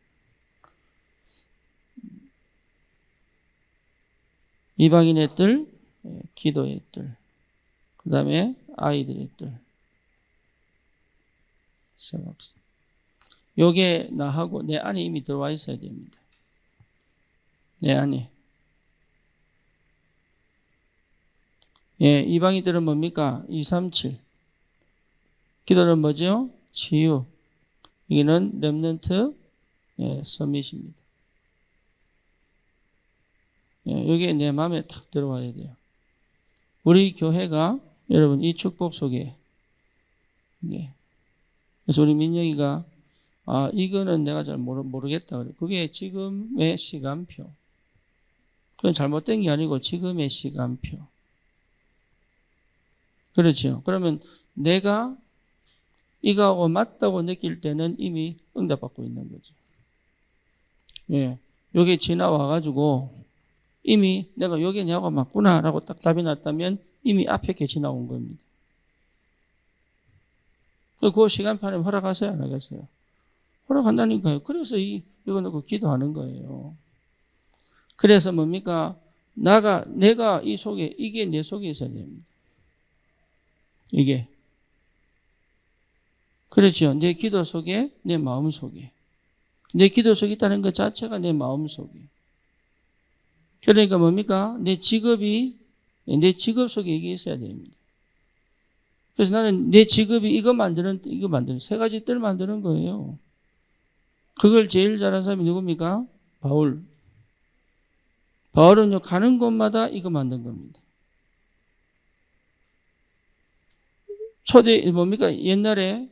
이방인의 뜰, 기도의 뜰. 그 다음에 아이들의 뜰. 요게 나하고 내 안에 이미 들어와 있어야 됩니다. 내 안에. 이방인들은 뭡니까? 237. 기도는 뭐죠? 치유. 이거는 렘넌트 서밋입니다. 이게 내 마음에 탁 들어와야 돼요. 우리 교회가 여러분 이 축복 속에 그래서 우리 민영이가 이거는 내가 잘 모르겠다 그래. 그게 지금의 시간표. 그건 잘못된 게 아니고 지금의 시간표. 그렇죠. 그러면 내가 이거하고 맞다고 느낄 때는 이미 응답받고 있는 거죠. 요게 지나와가지고 이미 내가 요게 내하고 맞구나라고 딱 답이 났다면 이미 앞에 게 지나온 겁니다. 그 시간판에 허락하세요, 안 하겠어요? 허락한다니까요. 그래서 이거 놓고 기도하는 거예요. 그래서 뭡니까? 내가 이 속에, 이게 내 속에 있어야 됩니다. 이게. 그렇죠. 내 기도 속에, 내 마음 속에. 내 기도 속에 있다는 것 자체가 내 마음 속에. 그러니까 뭡니까? 내 직업 속에 이게 있어야 됩니다. 그래서 나는 내 직업이 이거 만드는 세 가지 뜰 만드는 거예요. 그걸 제일 잘하는 사람이 누굽니까? 바울은요, 가는 곳마다 이거 만든 겁니다. 뭡니까? 옛날에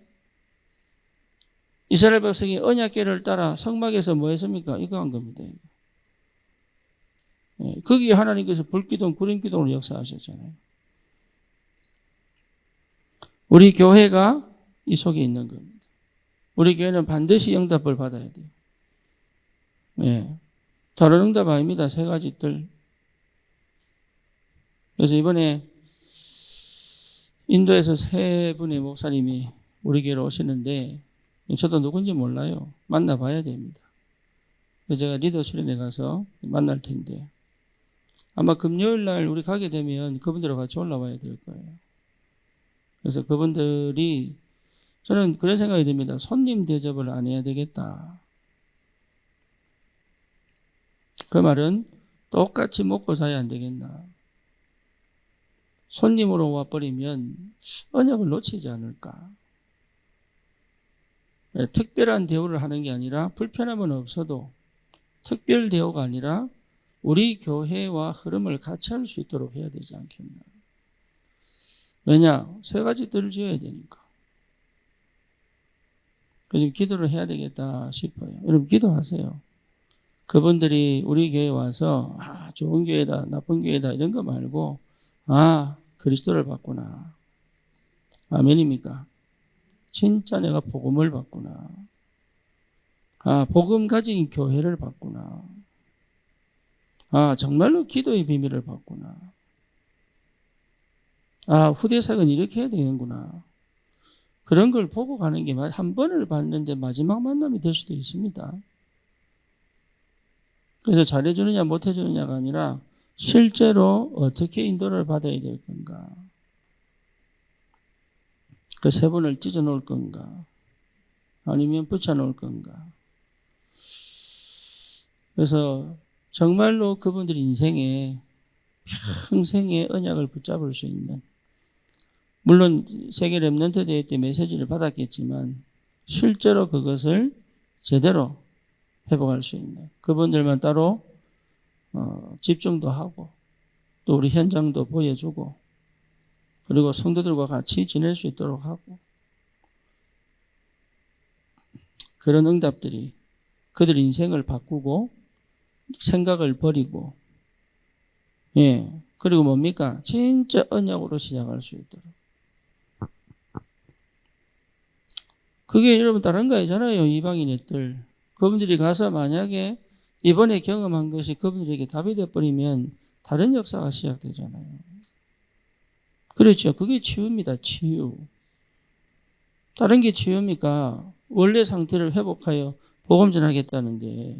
이스라엘 백성이 언약궤를 따라 성막에서 뭐 했습니까? 이거 한 겁니다. 거기에 하나님께서 불기둥, 구름기둥으로 역사하셨잖아요. 우리 교회가 이 속에 있는 겁니다. 우리 교회는 반드시 응답을 받아야 돼요. 다른 응답 아닙니다. 세 가지 뜰. 그래서 이번에 인도에서 세 분의 목사님이 우리 교회로 오시는데 저도 누군지 몰라요. 만나봐야 됩니다. 제가 리더 수련회 가서 만날 텐데 아마 금요일 날 우리 가게 되면 그분들과 같이 올라와야 될 거예요. 그래서 그분들이 저는 그런 생각이 듭니다. 손님 대접을 안 해야 되겠다. 그 말은 똑같이 먹고 사야 안 되겠나. 손님으로 와버리면 언약을 놓치지 않을까. 특별한 대우를 하는 게 아니라 불편함은 없어도 특별 대우가 아니라 우리 교회와 흐름을 같이 할 수 있도록 해야 되지 않겠나. 왜냐? 세 가지 뜰을 지어야 되니까. 그래서 기도를 해야 되겠다 싶어요. 여러분 기도하세요. 그분들이 우리 교회에 와서 좋은 교회다, 나쁜 교회다 이런 거 말고 그리스도를 받구나. 아멘입니까? 진짜 내가 복음을 받구나. 복음 가진 교회를 받구나. 정말로 기도의 비밀을 받구나. 후대삭은 이렇게 해야 되는구나. 그런 걸 보고 가는 게 한 번을 봤는데 마지막 만남이 될 수도 있습니다. 그래서 잘해주느냐 못해주느냐가 아니라 실제로 어떻게 인도를 받아야 될 건가. 그 세 번을 찢어 놓을 건가. 아니면 붙여 놓을 건가. 그래서 정말로 그분들 인생에 평생의 언약을 붙잡을 수 있는, 물론 세계 렘넌트 대회 때 메시지를 받았겠지만 실제로 그것을 제대로 회복할 수 있는 그분들만 따로 집중도 하고 또 우리 현장도 보여주고 그리고 성도들과 같이 지낼 수 있도록 하고 그런 응답들이 그들 인생을 바꾸고 생각을 버리고 그리고 뭡니까? 진짜 언약으로 시작할 수 있도록. 그게 여러분 다른 거 아니잖아요. 이방인의 뜰. 그분들이 가서 만약에 이번에 경험한 것이 그분들에게 답이 되어버리면 다른 역사가 시작되잖아요. 그렇죠. 그게 치유입니다. 치유. 다른 게 치유입니까? 원래 상태를 회복하여 복음 전하겠다는데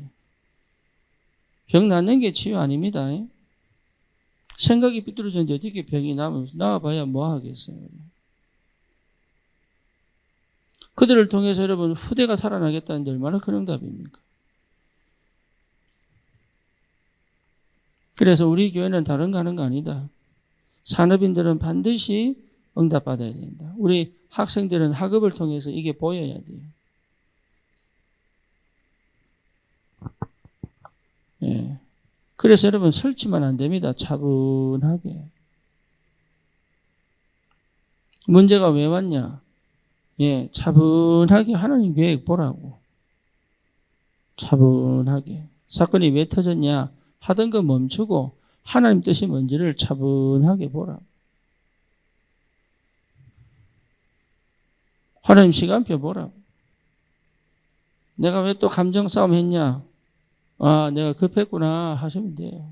병 낫는 게 치유 아닙니다. 생각이 삐뚤어졌는데 어떻게 병이 나와봐야 뭐 하겠어요. 그들을 통해서 여러분 후대가 살아나겠다는데 얼마나 큰 응답입니까? 그래서 우리 교회는 다른 거 하는 거 아니다. 산업인들은 반드시 응답받아야 된다. 우리 학생들은 학업을 통해서 이게 보여야 돼요. 그래서 여러분 설치면 안 됩니다. 차분하게. 문제가 왜 왔냐? 차분하게 하나님 계획 보라고. 차분하게. 사건이 왜 터졌냐? 하던 거 멈추고 하나님 뜻이 뭔지를 차분하게 보라고. 하나님 시간표 보라고. 내가 왜 또 감정 싸움 했냐? 내가 급했구나 하시면 돼요.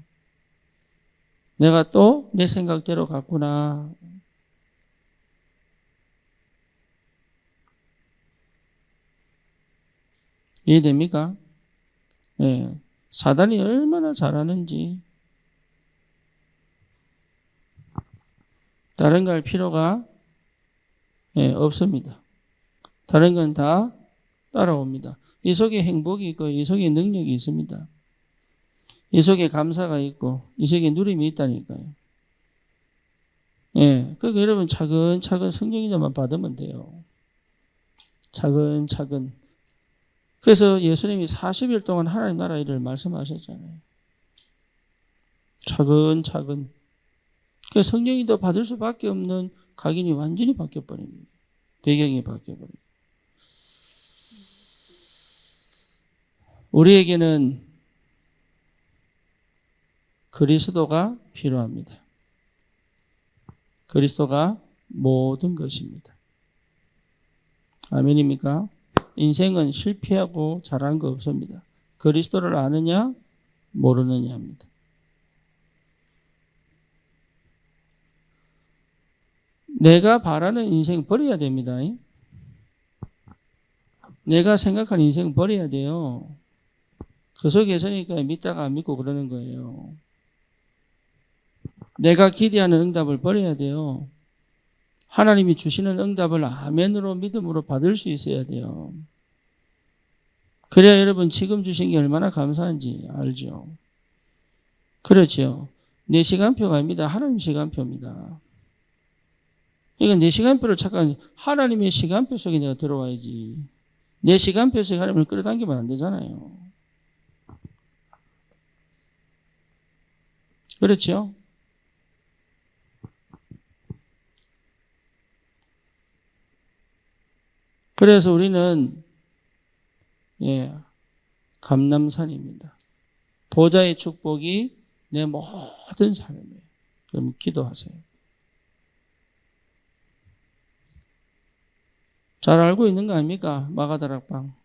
내가 또 내 생각대로 갔구나. 이해됩니까? 사단이 얼마나 잘하는지 다른 거 할 필요가 없습니다. 다른 건 다 따라옵니다. 이 속에 행복이 있고 이 속에 능력이 있습니다. 이 속에 감사가 있고 이 속에 누림이 있다니까요. 그러니까 여러분 차근차근 성령이만 받으면 돼요. 차근차근. 그래서 예수님이 40일 동안 하나님 나라 일을 말씀하셨잖아요. 차근차근. 그 성령이 더 받을 수밖에 없는 각인이 완전히 바뀌어버립니다. 배경이 바뀌어버립니다. 우리에게는 그리스도가 필요합니다. 그리스도가 모든 것입니다. 아멘입니까? 인생은 실패하고 잘하는 거 없습니다. 그리스도를 아느냐 모르느냐입니다. 내가 바라는 인생 버려야 됩니다. 내가 생각하는 인생 버려야 돼요. 그 속에 있으니까 믿다가 안 믿고 그러는 거예요. 내가 기대하는 응답을 버려야 돼요. 하나님이 주시는 응답을 아멘으로 믿음으로 받을 수 있어야 돼요. 그래야 여러분 지금 주신 게 얼마나 감사한지 알죠. 그렇죠. 내 시간표가 아닙니다. 하나님 시간표입니다. 그러니까 내 시간표를 잠깐 하나님의 시간표 속에 내가 들어와야지. 내 시간표 속에 하나님을 끌어당기면 안 되잖아요. 그렇죠? 그래서 우리는 감람산입니다. 보좌의 축복이 내 모든 삶에. 그럼 기도하세요. 잘 알고 있는 거 아닙니까? 마가다락방.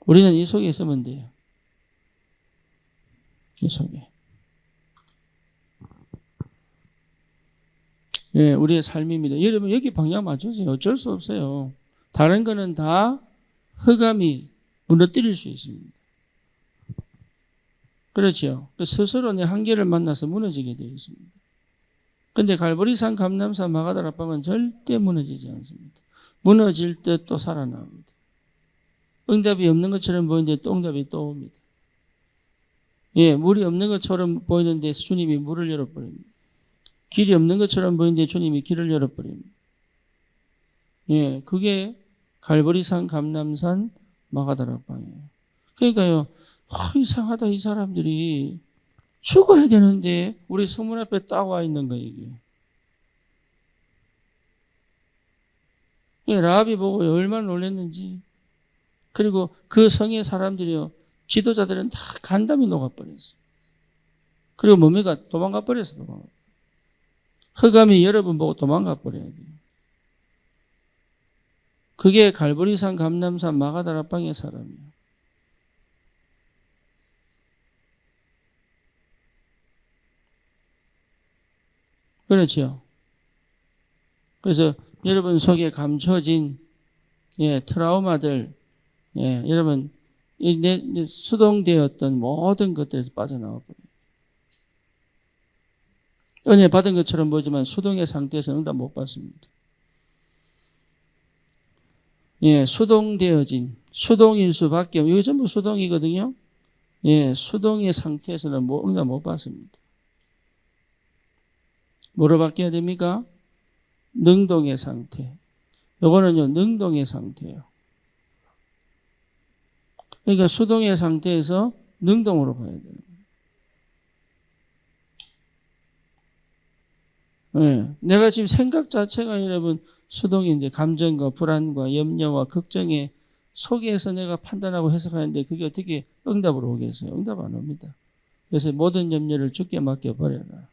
우리는 이 속에 있으면 돼요. 이 속에. 우리의 삶입니다. 여러분 여기 방향 맞추세요. 어쩔 수 없어요. 다른 거는 다 흑암이 무너뜨릴 수 있습니다. 그렇죠. 스스로 내 한계를 만나서 무너지게 되어 있습니다. 그런데 갈보리산, 감람산, 마가다락방은 절대 무너지지 않습니다. 무너질 때 또 살아납니다. 응답이 없는 것처럼 보이는데 또 응답이 또 옵니다. 물이 없는 것처럼 보이는데 주님이 물을 열어버립니다. 길이 없는 것처럼 보이는데 주님이 길을 열어버립니다. 그게 갈보리산, 감람산, 마가다락방이에요. 그러니까요, 이상하다, 이 사람들이 죽어야 되는데 우리 성문 앞에 딱 와 있는 거예요, 이게. 라합이 보고 얼마나 놀랐는지. 그리고 그 성의 사람들이요, 지도자들은 다 간담이 녹아버렸어요. 그리고 뭡니까? 도망가 버렸어. 흑암이 여러분 보고 도망가 버려야 돼요. 그게 갈보리산, 감람산, 마가다락방의 사람이에요. 그렇죠. 그래서 여러분 속에 감춰진 트라우마들, 여러분 수동되었던 모든 것들에서 빠져나와 버려요. 은혜 받은 것처럼 보지만 수동의 상태에서 응답 못 받습니다. 수동되어진, 수동일 수밖에 없어요. 이거 전부 수동이거든요. 수동의 상태에서는 응답 못 받습니다. 뭐로 바뀌어야 됩니까? 능동의 상태. 요거는요, 능동의 상태예요. 그러니까 수동의 상태에서 능동으로 가야 돼요. 내가 지금 생각 자체가 여러분 수동인데 감정과 불안과 염려와 걱정의 속에서 내가 판단하고 해석하는데 그게 어떻게 응답으로 오겠어요? 응답 안 옵니다. 그래서 모든 염려를 주께 맡겨버려라.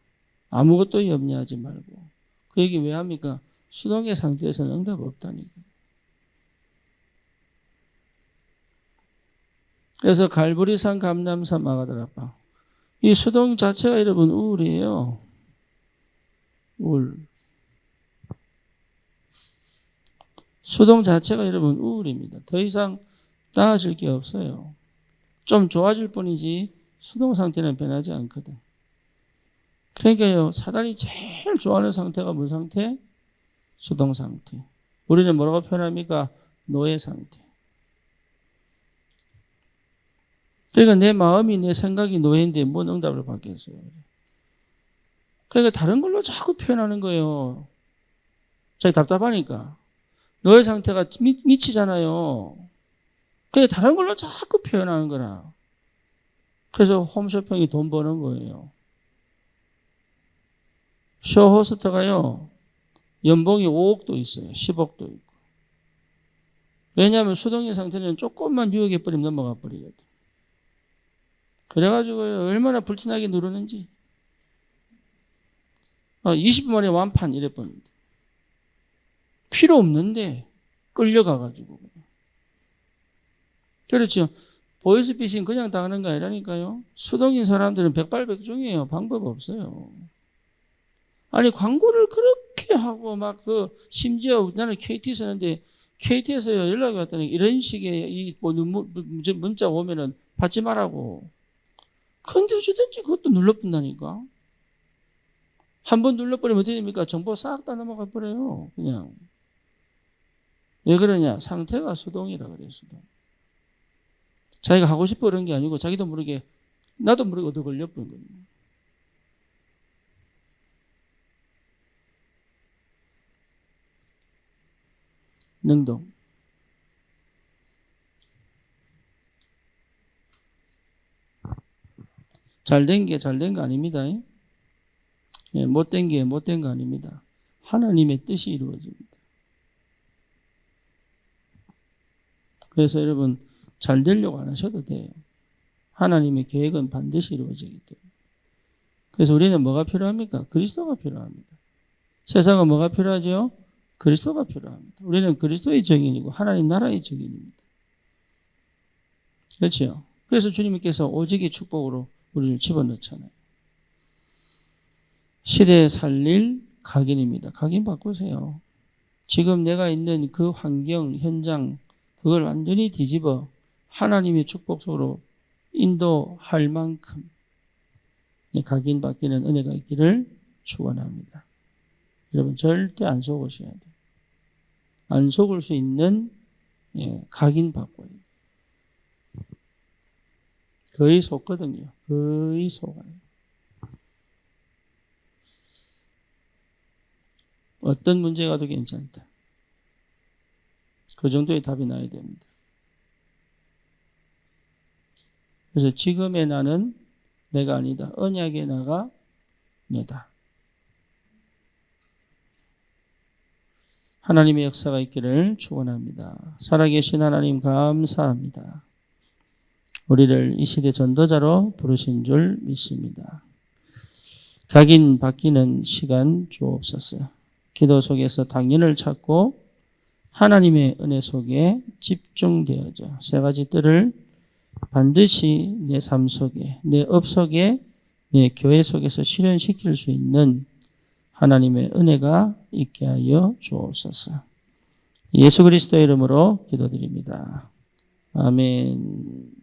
아무것도 염려하지 말고. 그 얘기 왜 합니까? 수동의 상태에서는 응답 없다니까. 그래서 갈보리산, 감람산, 마가다락방. 이 수동 자체가 여러분 우울이에요. 우울. 수동 자체가 여러분 우울입니다. 더 이상 나아질 게 없어요. 좀 좋아질 뿐이지 수동 상태는 변하지 않거든. 그러니까요, 사단이 제일 좋아하는 상태가 무슨 상태? 수동 상태. 우리는 뭐라고 표현합니까? 노예 상태. 그러니까 내 마음이, 내 생각이 노예인데 뭔 응답을 받겠어요. 그러니까 다른 걸로 자꾸 표현하는 거예요. 자기 답답하니까. 노예 상태가 미치잖아요. 그러니까 다른 걸로 자꾸 표현하는 거라. 그래서 홈쇼핑이 돈 버는 거예요. 쇼호스트가요, 연봉이 5억도 있어요. 10억도 있고. 왜냐하면 수동의 상태는 조금만 유혹해버리면 넘어가 버리거든. 그래가지고요, 얼마나 불티나게 누르는지. 20분 만에 완판 이래 버립니다. 필요 없는데 끌려가가지고. 그렇죠. 보이스피싱 그냥 당하는 거 아니라니까요. 수동인 사람들은 백발백중이에요. 방법 없어요. 아니, 광고를 그렇게 하고 심지어 나는 KT 쓰는데 KT에서 연락이 왔더니 이런 식의 이 문자 오면은 받지 말라고. 근데 어쩌든지 그것도 눌러본다니까. 한 번 눌러버리면 어떻게 됩니까? 정보 싹 다 넘어가 버려요. 그냥. 왜 그러냐? 상태가 수동이라 그래요, 수동. 자기가 하고 싶어 그런 게 아니고 자기도 모르게, 나도 모르게 얻어 걸려버린 거예요. 능동. 잘된 게 잘된 거 아닙니다. 예, 못된 게 못된 거 아닙니다. 하나님의 뜻이 이루어집니다. 그래서 여러분 잘 되려고 안 하셔도 돼요. 하나님의 계획은 반드시 이루어지기 때문에. 그래서 우리는 뭐가 필요합니까? 그리스도가 필요합니다. 세상은 뭐가 필요하죠? 그리스도가 필요합니다. 우리는 그리스도의 증인이고 하나님 나라의 증인입니다. 그렇죠? 그래서 주님께서 오직의 축복으로 우리를 집어넣잖아요. 시대에 살릴 각인입니다. 각인 바꾸세요. 지금 내가 있는 그 환경, 현장, 그걸 완전히 뒤집어 하나님의 축복 속으로 인도할 만큼 각인 바뀌는 은혜가 있기를 축원합니다. 여러분 절대 안 속으셔야 돼요. 안 속을 수 있는 각인 바꿔요. 거의 속거든요. 거의 속아요. 어떤 문제가 더 괜찮다. 그 정도의 답이 나야 됩니다. 그래서 지금의 나는 내가 아니다. 언약의 나가 내다. 하나님의 역사가 있기를 축원합니다. 살아계신 하나님 감사합니다. 우리를 이 시대 전도자로 부르신 줄 믿습니다. 각인 바뀌는 시간 주옵소서. 기도 속에서 당연을 찾고 하나님의 은혜 속에 집중되어져 세 가지 뜰을 반드시 내 삶 속에, 내 업 속에, 내 교회 속에서 실현시킬 수 있는 하나님의 은혜가 있게 하여 주옵소서. 예수 그리스도의 이름으로 기도드립니다. 아멘.